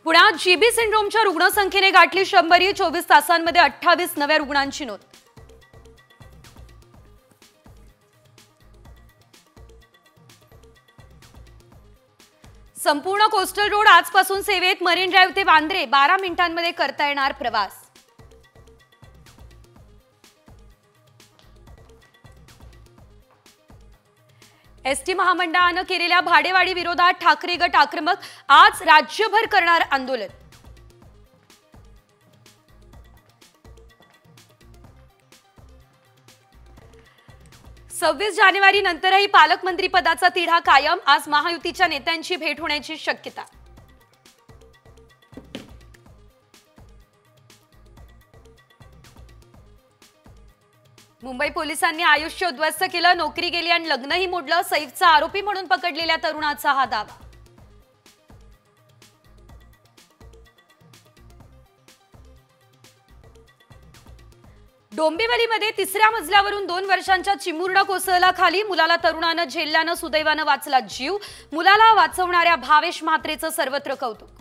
पुण्यात जीबी सिंड्रोमच्या रुग्णसंख्येने गाठली 100. 24 तासांमध्ये 28 नव्या रुग्णांची नोंद. संपूर्ण कोस्टल रोड आजपासून सेवेत. मरीन ड्राइव्ह ते वांद्रे 12 मिनिटांमध्ये करता येणार प्रवास. एसटी महामंडळाने केलेल्या भाडेवाढी विरोधात ठाकरे गट आक्रमक. आज राज्यभर करणार आंदोलन. जानेवारी नंतरही पालकमंत्री पदाचा तिढा कायम. आज महायुतीच्या नेत्यांची भेट होण्याची शक्यता. मुंबई पोलिसांनी आयुष्य उद्ध्वस्त केलं. नोकरी गेली आणि लग्नही मोडलं. सैफचा आरोपी म्हणून पकडलेल्या तरुणाचा हा दावा. डोंबिवलीमध्ये 3ऱ्या मजल्यावरून 2 वर्षांच्या चिमुरडा कोसळला खाली. मुलाला तरुणानं झेलल्यानं सुदैवानं वाचला जीव. मुलाला वाचवणाऱ्या भावेश म्हात्रेचं सर्वत्र कौतुक.